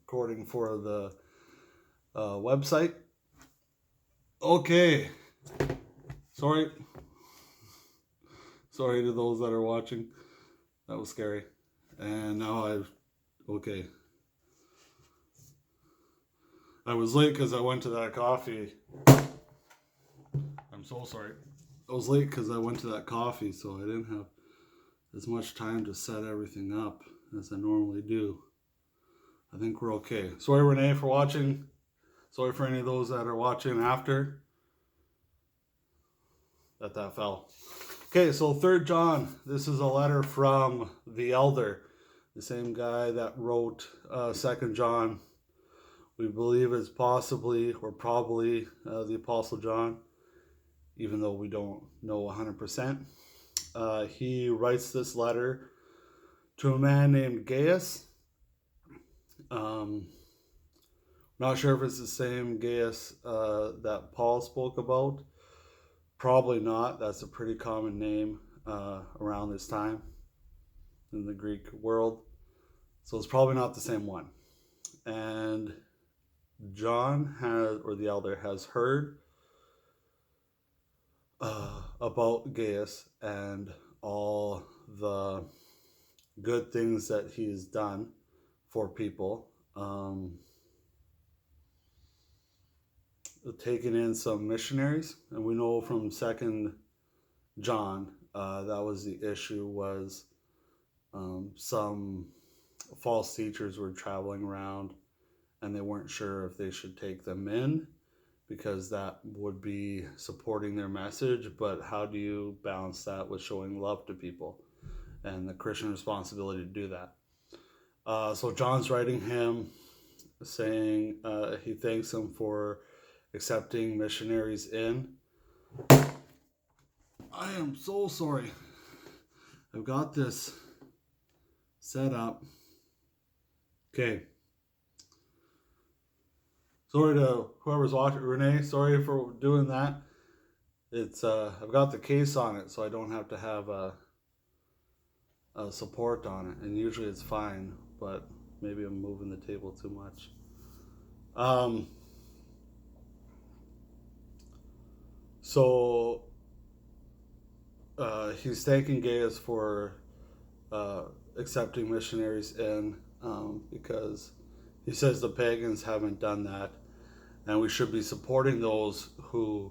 recording for the website. Okay. Sorry. Sorry to those that are watching. That was scary. And now okay. I was late because I went to that coffee. I'm so sorry. I was late because I went to that coffee, so I didn't have as much time to set everything up as I normally do. I think we're okay. Sorry, Renee, for watching. Sorry for any of those that are watching after that fell. Okay, so 3rd John. This is a letter from the elder, the same guy that wrote 2nd John. We believe it's possibly or probably the Apostle John, even though we don't know 100%. He writes this letter to a man named Gaius. Not sure if it's the same Gaius that Paul spoke about. Probably not. That's a pretty common name around this time in the Greek world. So it's probably not the same one. And John or the elder, has heard about Gaius and all the good things that he's done for people. Taken in some missionaries, and we know from 2nd John that was the issue, was some false teachers were traveling around and they weren't sure if they should take them in because that would be supporting their message, but how do you balance that with showing love to people and the Christian responsibility to do that? So John's writing him saying he thanks him for accepting missionaries in. I am so sorry. I've got this set up. Okay. Sorry to whoever's watching. Renee, sorry for doing that. It's I've got the case on it, so I don't have to have a support on it. And usually it's fine, but maybe I'm moving the table too much. So he's thanking Gaius for accepting missionaries in, because he says the pagans haven't done that, and we should be supporting those who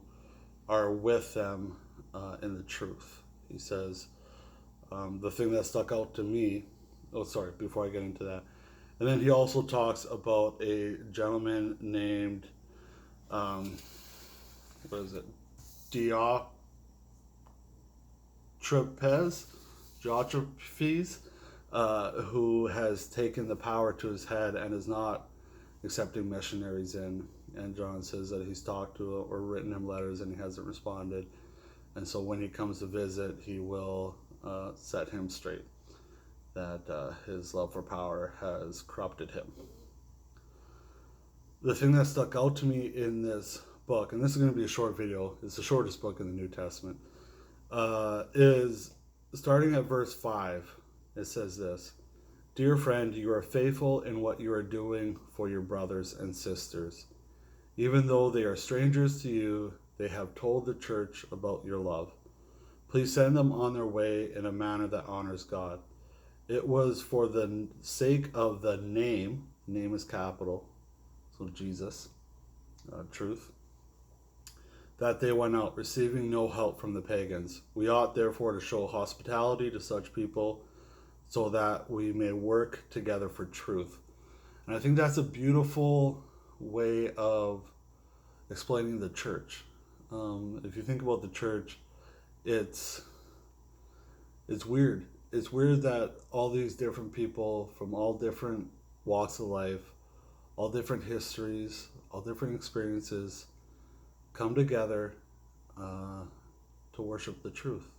are with them in the truth. He says the thing that stuck out to me. Oh, sorry. Before I get into that, and then he also talks about a gentleman named what is it? Diotrephes, who has taken the power to his head and is not accepting missionaries in. And John says that he's talked to or written him letters and he hasn't responded. And so when he comes to visit, he will set him straight that his love for power has corrupted him. The thing that stuck out to me in this book, and this is going to be a short video, it's the shortest book in the New Testament, is starting at verse 5. It says this: Dear friend, you are faithful in what you are doing for your brothers and sisters. Even though they are strangers to you, they have told the church about your love. Please send them on their way in a manner that honors God. It was for the sake of the name is capital, so Jesus, truth, that they went out, receiving no help from the pagans. We ought therefore to show hospitality to such people so that we may work together for truth. And I think that's a beautiful way of explaining the church. If you think about the church, it's weird. It's weird that all these different people from all different walks of life, all different histories, all different experiences come together to worship the truth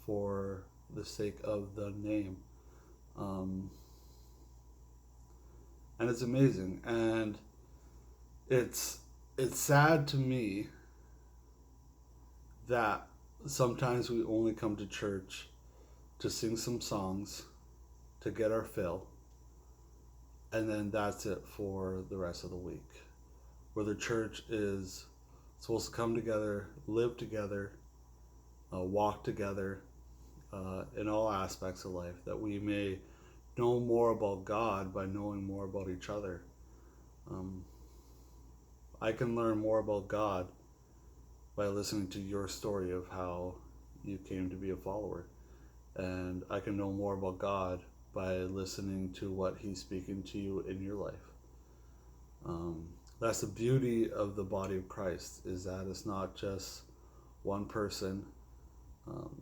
for the sake of the name. And it's amazing. And it's sad to me that sometimes we only come to church to sing some songs, to get our fill, and then that's it for the rest of the week. Where the church is supposed to come together, live together, walk together in all aspects of life, that we may know more about God by knowing more about each other. I can learn more about God by listening to your story of how you came to be a follower. And I can know more about God by listening to what He's speaking to you in your life. That's the beauty of the body of Christ, is that it's not just one person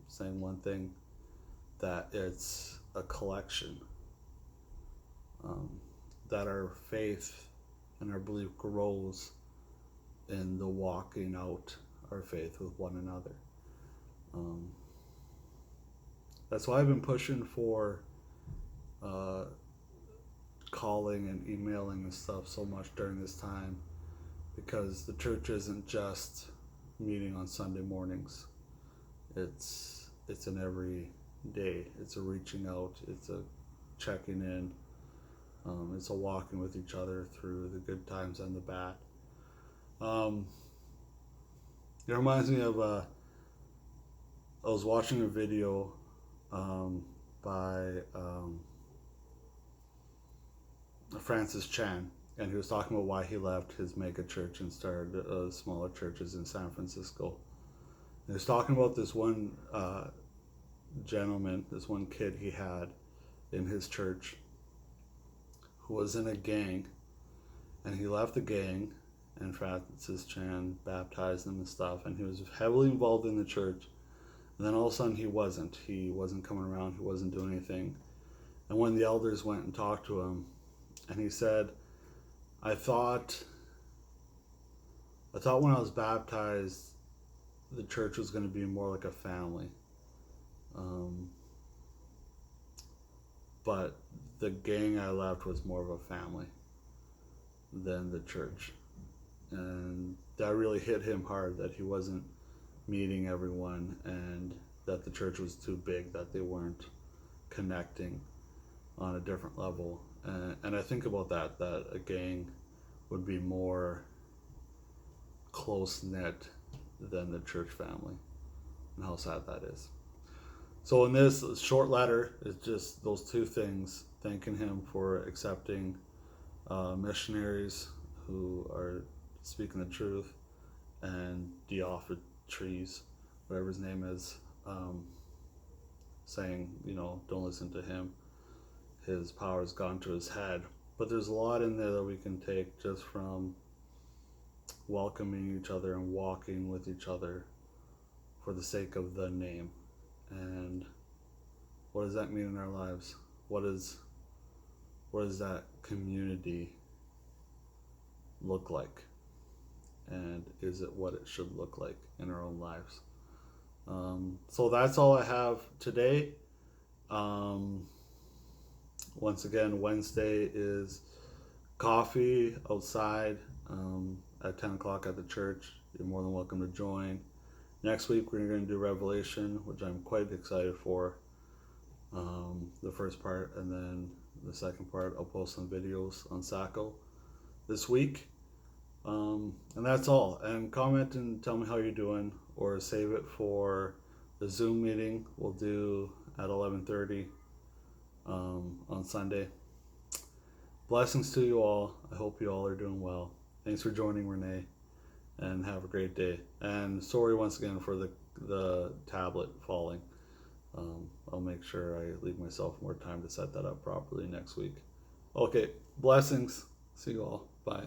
saying one thing, that it's a collection. That our faith and our belief grows in the walking out our faith with one another. That's why I've been pushing for calling and emailing and stuff so much during this time, because the church isn't just meeting on Sunday mornings. It's an every day. It's a reaching out. It's a checking in. It's a walking with each other through the good times and the bad. It reminds me of I was watching a video by Francis Chan, and he was talking about why he left his mega church and started smaller churches in San Francisco. And he was talking about this one gentleman, this one kid he had in his church who was in a gang, and he left the gang, and Francis Chan baptized him and stuff, and he was heavily involved in the church. And then all of a sudden he wasn't coming around, he wasn't doing anything. And when the elders went and talked to him, and he said, I thought when I was baptized, the church was going to be more like a family. But the gang I left was more of a family than the church. And that really hit him hard, that he wasn't meeting everyone, and that the church was too big, that they weren't connecting on a different level. And I think about that a gang would be more close-knit than the church family, and how sad that is. So in this short letter, it's just those two things, thanking him for accepting missionaries who are speaking the truth, and Diotrephes, whatever his name is, saying, don't listen to him. His power's gone to his head. But there's a lot in there that we can take just from welcoming each other and walking with each other for the sake of the name. And what does that mean in our lives? What is that community look like? And is it what it should look like in our own lives? So that's all I have today. Once again, Wednesday is coffee outside at 10 o'clock at the church. You're more than welcome to join. Next week, we're going to do Revelation, which I'm quite excited for. The first part, and then the second part, I'll post some videos on Sacco this week. And that's all. And comment and tell me how you're doing, or save it for the Zoom meeting we'll do at 11:30 on Sunday. Blessings to you all. I hope you all are doing well. Thanks for joining, Renee, and have a great day. And sorry once again for the tablet falling. I'll make sure I leave myself more time to set that up properly next week. Okay, blessings. See you all. Bye.